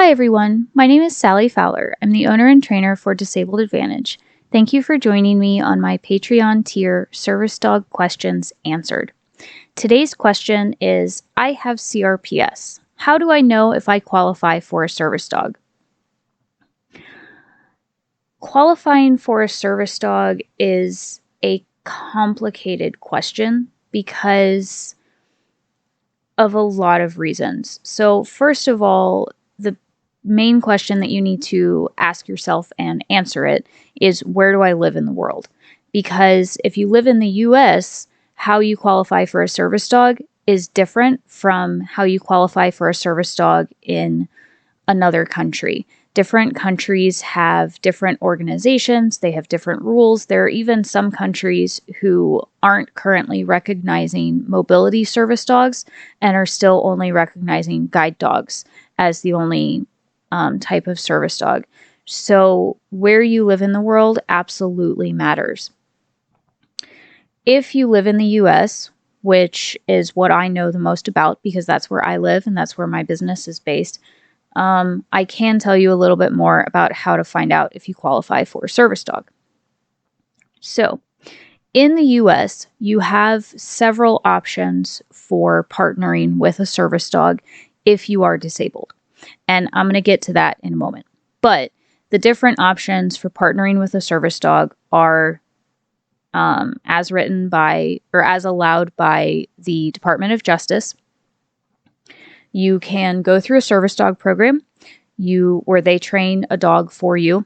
Hi everyone, my name is Sally Fowler. I'm the owner and trainer for Disabled Advantage. Thank you for joining me on my Patreon tier Service Dog Questions Answered. Today's question is, I have CRPS. How do I know if I qualify for a service dog? Qualifying for a service dog is a complicated question because of a lot of reasons. So first of all, the main question that you need to ask yourself and answer it is, where do I live in the world? Because if you live in the US, how you qualify for a service dog is different from how you qualify for a service dog in another country. Different countries have different organizations, they have different rules. There are even some countries who aren't currently recognizing mobility service dogs and are still only recognizing guide dogs as the only type of service dog. So where you live in the world absolutely matters. If you live in the US, which is what I know the most about because that's where I live and that's where my business is based, I can tell you a little bit more about how to find out if you qualify for a service dog. So, in the US, you have several options for partnering with a service dog if you are disabled. And I'm going to get to that in a moment. But the different options for partnering with a service dog are as written by or as allowed by the Department of Justice. You can go through a service dog program where they train a dog for you.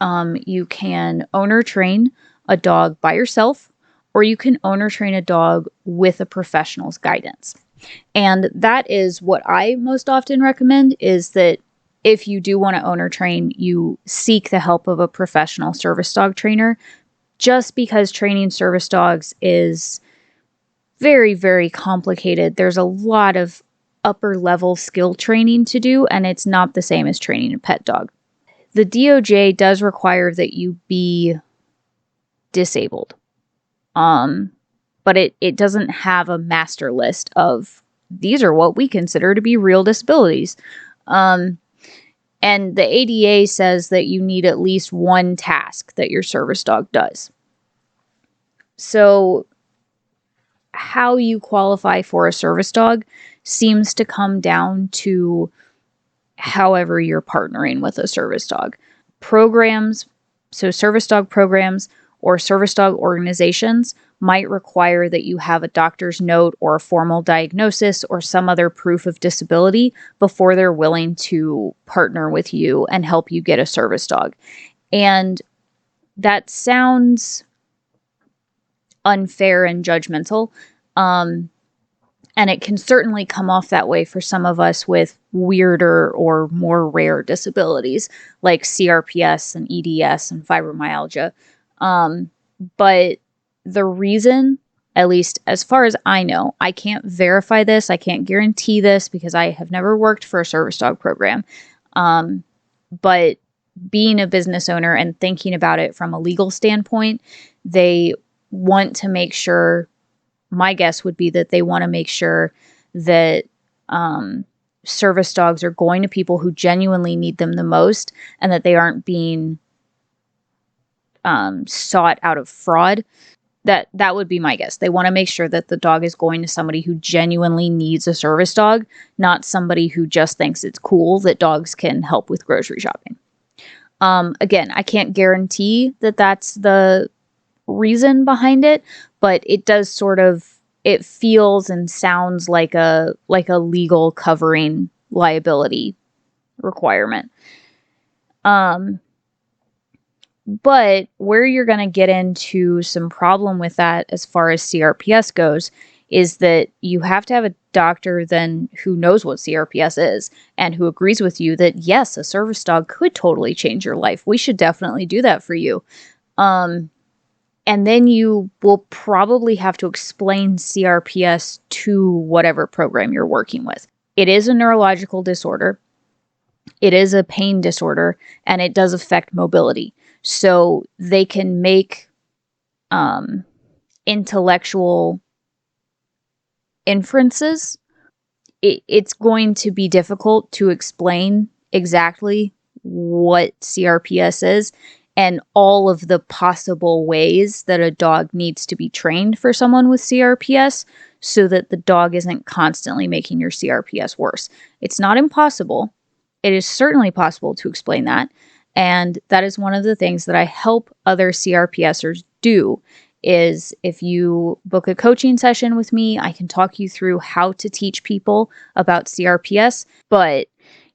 You can owner train a dog by yourself, or you can owner train a dog with a professional's guidance. And that is what I most often recommend, is that if you do want to owner train, you seek the help of a professional service dog trainer, just because training service dogs is very, very complicated. There's a lot of upper level skill training to do, and it's not the same as training a pet dog. The DOJ does require that you be disabled, but it doesn't have a master list of these are what we consider to be real disabilities. And the ADA says that you need at least one task that your service dog does. So how you qualify for a service dog seems to come down to however you're partnering with a service dog. Programs, so service dog programs or service dog organizations might require that you have a doctor's note or a formal diagnosis or some other proof of disability before they're willing to partner with you and help you get a service dog. And that sounds unfair and judgmental. And it can certainly come off that way for some of us with weirder or more rare disabilities like CRPS and EDS and fibromyalgia. But the reason, at least as far as I know, I can't verify this, I can't guarantee this because I have never worked for a service dog program. But being a business owner and thinking about it from a legal standpoint, they want to make sure, my guess would be that they want to make sure that service dogs are going to people who genuinely need them the most and that they aren't being sought out of fraud. That would be my guess. They want to make sure that the dog is going to somebody who genuinely needs a service dog, not somebody who just thinks it's cool that dogs can help with grocery shopping. Again, I can't guarantee that that's the reason behind it, but it does it feels and sounds like a legal covering liability requirement. But where you're going to get into some problem with that as far as CRPS goes is that you have to have a doctor then who knows what CRPS is and who agrees with you that yes, a service dog could totally change your life. We should definitely do that for you. And then you will probably have to explain CRPS to whatever program you're working with. It is a neurological disorder. It is a pain disorder, and it does affect mobility. So they can make intellectual inferences it's going to be difficult to explain exactly what CRPS is and all of the possible ways that a dog needs to be trained for someone with CRPS so that the dog isn't constantly making your CRPS worse. It's not impossible. It is certainly possible to explain that. And that is one of the things that I help other CRPSers do is if you book a coaching session with me, I can talk you through how to teach people about CRPS, but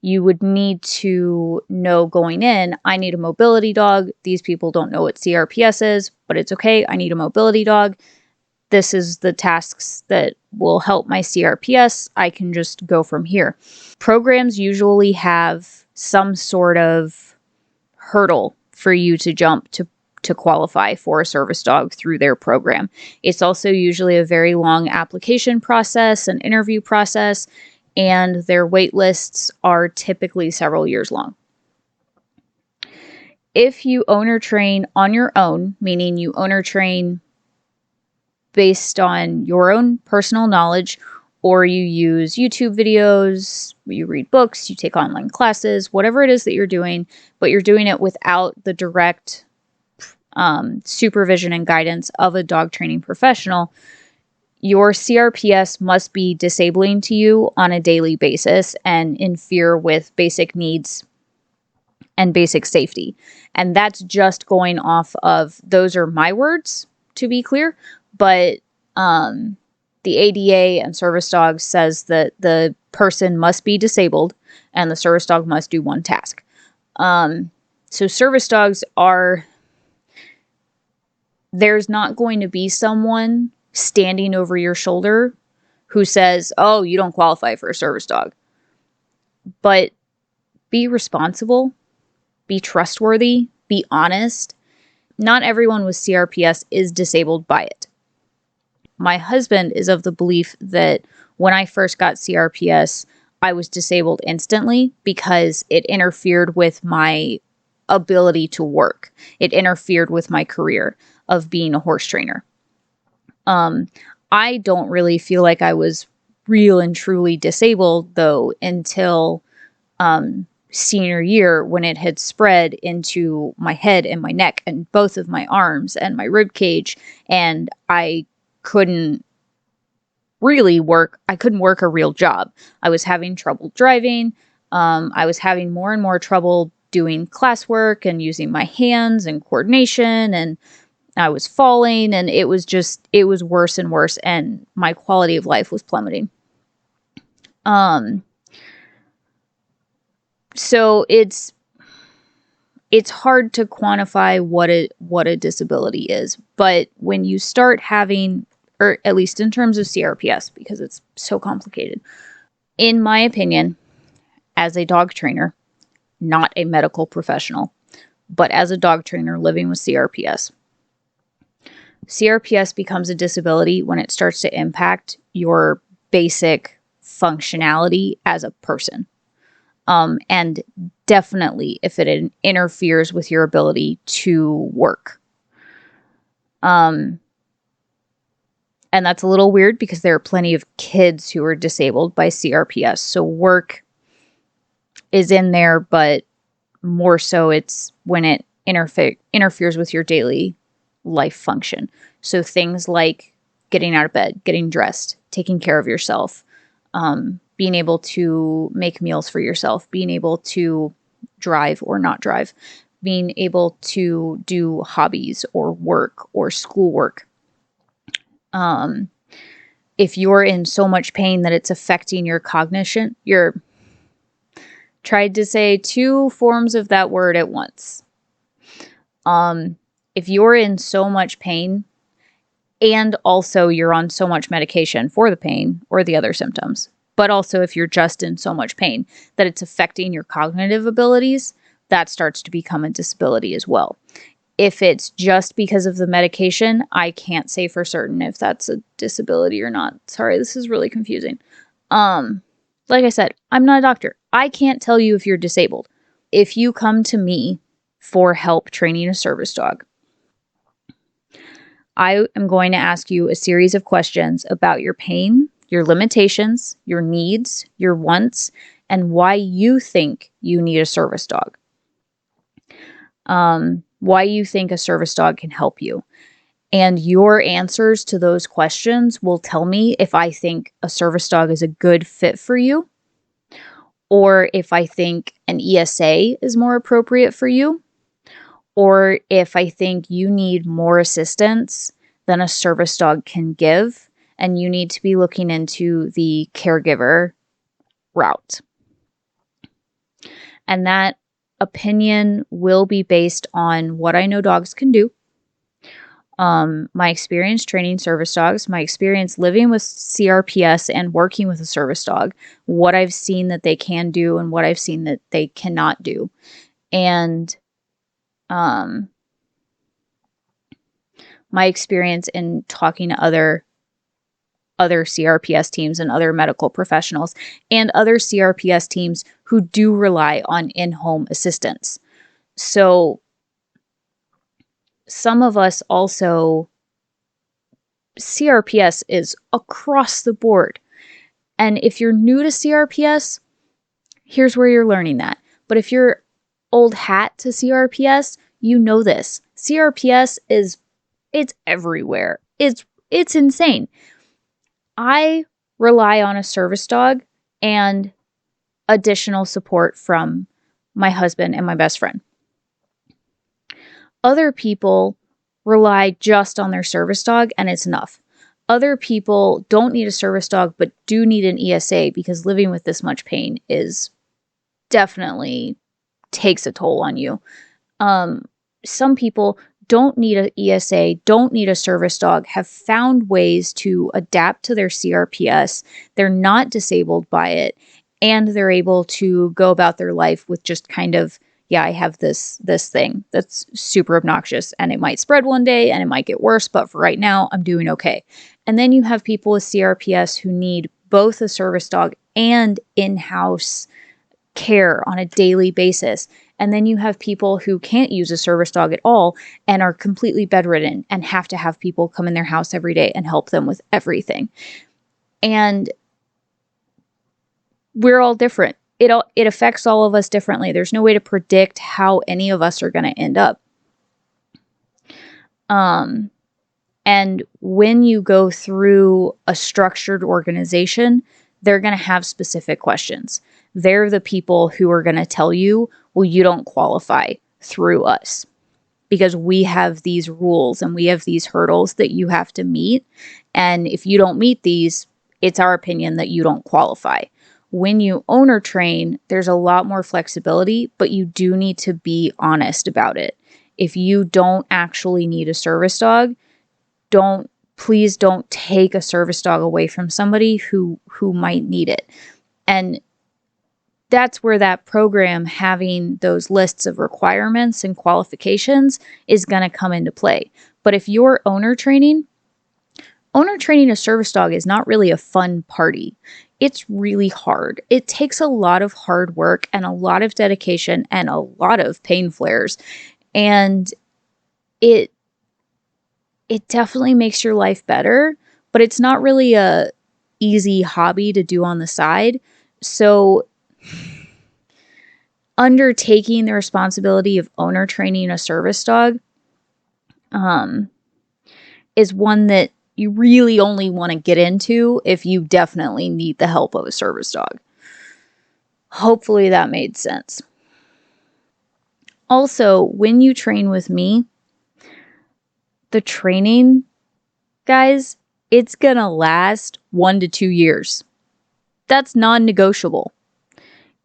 you would need to know going in, I need a mobility dog. These people don't know what CRPS is, but it's okay. I need a mobility dog. This is the tasks that will help my CRPS. I can just go from here. Programs usually have some sort of hurdle for you to jump to qualify for a service dog through their program. It's also usually a very long application process, an interview process, and their wait lists are typically several years long. If you owner train on your own, meaning you owner train based on your own personal knowledge, or you use YouTube videos, you read books, you take online classes, whatever it is that you're doing, but you're doing it without the direct supervision and guidance of a dog training professional, your CRPS must be disabling to you on a daily basis and interfere with basic needs and basic safety. And that's just going off of, those are my words, to be clear, but the ADA and service dog says that the person must be disabled and the service dog must do one task. So service dogs are, there's not going to be someone standing over your shoulder who says, oh, you don't qualify for a service dog. But be responsible, be trustworthy, be honest. Not everyone with CRPS is disabled by it. My husband is of the belief that when I first got CRPS, I was disabled instantly because it interfered with my ability to work. It interfered with my career of being a horse trainer. I don't really feel like I was real and truly disabled, though, until senior year when it had spread into my head and my neck and both of my arms and my rib cage, and I couldn't really work. I couldn't work a real job. I was having trouble driving. I was having more and more trouble doing classwork and using my hands and coordination, and I was falling, and it was worse and worse, and my quality of life was plummeting. So it's hard to quantify what a disability is, but when you start having, or at least in terms of CRPS, because it's so complicated, in my opinion, as a dog trainer, not a medical professional, but as a dog trainer living with CRPS, CRPS becomes a disability when it starts to impact your basic functionality as a person. And definitely if it interferes with your ability to work. And that's a little weird because there are plenty of kids who are disabled by CRPS. So work is in there, but more so it's when it interferes with your daily life function. So things like getting out of bed, getting dressed, taking care of yourself, being able to make meals for yourself, being able to drive or not drive, being able to do hobbies or work or schoolwork. If you're in so much pain that it's affecting your cognition, you're tried to say two forms of that word at once. If you're in so much pain and also you're on so much medication for the pain or the other symptoms, but also if you're just in so much pain that it's affecting your cognitive abilities, that starts to become a disability as well. If it's just because of the medication, I can't say for certain if that's a disability or not. Sorry, this is really confusing. Like I said, I'm not a doctor. I can't tell you if you're disabled. If you come to me for help training a service dog, I am going to ask you a series of questions about your pain, your limitations, your needs, your wants, and why you think you need a service dog. Why you think a service dog can help you. And your answers to those questions will tell me if I think a service dog is a good fit for you, or if I think an ESA is more appropriate for you, or if I think you need more assistance than a service dog can give, and you need to be looking into the caregiver route. And that opinion will be based on what I know dogs can do, my experience training service dogs, my experience living with CRPS and working with a service dog, what I've seen that they can do and what I've seen that they cannot do. And my experience in talking to other CRPS teams and other medical professionals and other CRPS teams who do rely on in-home assistance. So some of us also, CRPS is across the board. And if you're new to CRPS, here's where you're learning that. But if you're old hat to CRPS, you know this. CRPS it's everywhere. It's insane. I rely on a service dog and additional support from my husband and my best friend. Other people rely just on their service dog and it's enough. Other people don't need a service dog but do need an ESA because living with this much pain is definitely takes a toll on you. Some people don't need an ESA, don't need a service dog, have found ways to adapt to their CRPS. They're not disabled by it, and they're able to go about their life with just kind of, yeah, I have this thing that's super obnoxious, and it might spread one day, and it might get worse, but for right now, I'm doing okay. And then you have people with CRPS who need both a service dog and in-house care on a daily basis. And then you have people who can't use a service dog at all and are completely bedridden and have to have people come in their house every day and help them with everything. And we're all different. It affects all of us differently. There's no way to predict how any of us are going to end up. And when you go through a structured organization, they're going to have specific questions. They're the people who are going to tell you, well, you don't qualify through us because we have these rules and we have these hurdles that you have to meet. And if you don't meet these, it's our opinion that you don't qualify. When you owner train, there's a lot more flexibility, but you do need to be honest about it. If you don't actually need a service dog, please don't take a service dog away from somebody who might need it. And that's where that program, having those lists of requirements and qualifications, is going to come into play. But if you're owner training a service dog is not really a fun party. It's really hard. It takes a lot of hard work and a lot of dedication and a lot of pain flares. And it definitely makes your life better, but it's not really a easy hobby to do on the side. So undertaking the responsibility of owner training a service dog is one that you really only want to get into if you definitely need the help of a service dog. Hopefully that made sense. Also, when you train with me, the training, guys, it's gonna last 1 to 2 years. That's non-negotiable.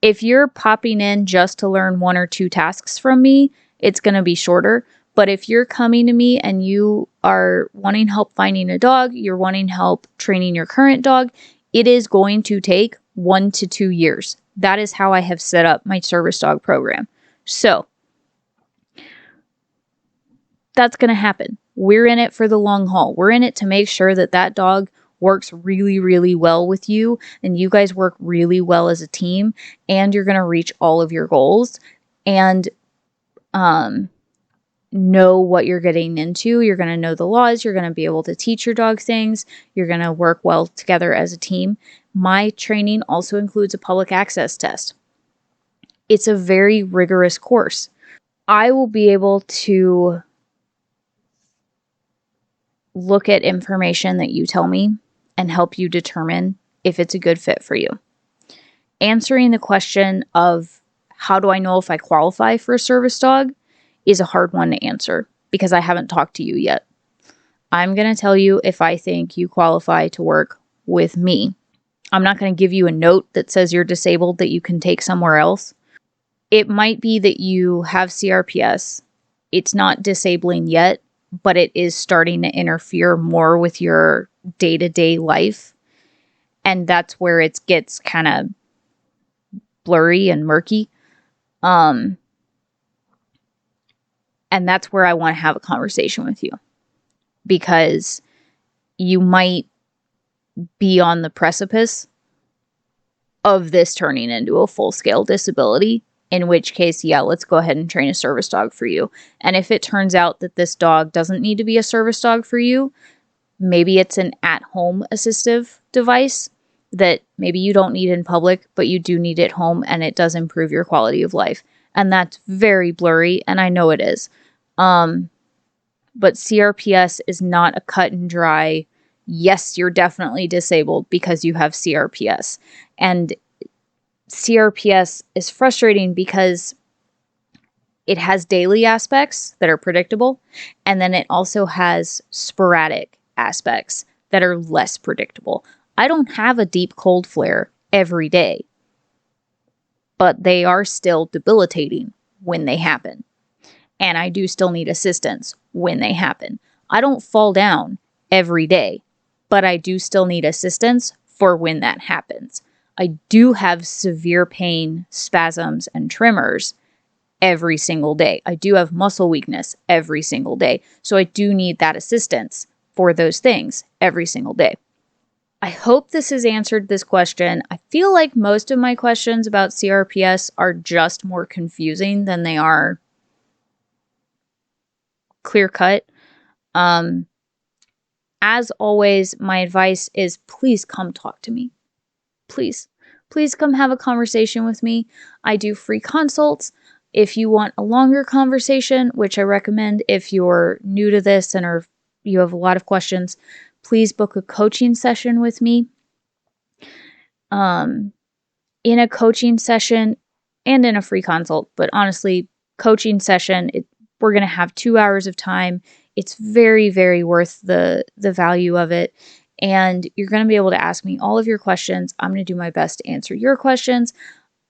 If you're popping in just to learn 1 or 2 tasks from me, it's gonna be shorter. But if you're coming to me and you are wanting help finding a dog, you're wanting help training your current dog, it is going to take 1 to 2 years. That is how I have set up my service dog program. So that's going to happen. We're in it for the long haul. We're in it to make sure that that dog works really, really well with you and you guys work really well as a team and you're going to reach all of your goals. And know what you're getting into. You're going to know the laws. You're going to be able to teach your dog things. You're going to work well together as a team. My training also includes a public access test. It's a very rigorous course. I will be able to look at information that you tell me and help you determine if it's a good fit for you. Answering the question of how do I know if I qualify for a service dog is a hard one to answer because I haven't talked to you yet. I'm going to tell you if I think you qualify to work with me. I'm not going to give you a note that says you're disabled that you can take somewhere else. It might be that you have CRPS. It's not disabling yet, but it is starting to interfere more with your day-to-day life. And that's where it gets kind of blurry and murky. And that's where I want to have a conversation with you, because you might be on the precipice of this turning into a full-scale disability, in which case, yeah, let's go ahead and train a service dog for you. And if it turns out that this dog doesn't need to be a service dog for you, maybe it's an at-home assistive device that maybe you don't need in public, but you do need at home, and it does improve your quality of life. And that's very blurry, and I know it is. But CRPS is not a cut and dry, yes, you're definitely disabled because you have CRPS. And CRPS is frustrating because it has daily aspects that are predictable, and then it also has sporadic aspects that are less predictable. I don't have a deep cold flare every day, but they are still debilitating when they happen. And I do still need assistance when they happen. I don't fall down every day, but I do still need assistance for when that happens. I do have severe pain, spasms, and tremors every single day. I do have muscle weakness every single day. So I do need that assistance for those things every single day. I hope this has answered this question. I feel like most of my questions about CRPS are just more confusing than they are clear cut. As always, my advice is please come talk to me. Please come have a conversation with me. I do free consults. If you want a longer conversation, which I recommend if you're new to this and you have a lot of questions, please book a coaching session with me. In a coaching session and in a free consult, but honestly, coaching session, we're going to have 2 hours of time. It's very, very worth the value of it. And you're going to be able to ask me all of your questions. I'm going to do my best to answer your questions.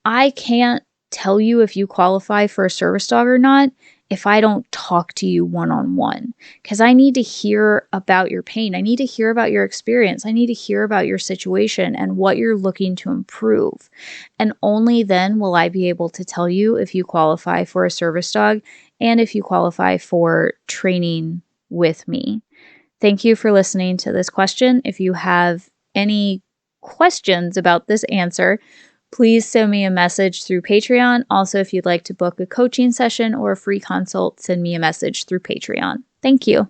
I can't tell you if you qualify for a service dog or not if I don't talk to you one-on-one, because I need to hear about your pain. I need to hear about your experience. I need to hear about your situation and what you're looking to improve. And only then will I be able to tell you if you qualify for a service dog and if you qualify for training with me. Thank you for listening to this question. If you have any questions about this answer, please send me a message through Patreon. Also, if you'd like to book a coaching session or a free consult, send me a message through Patreon. Thank you.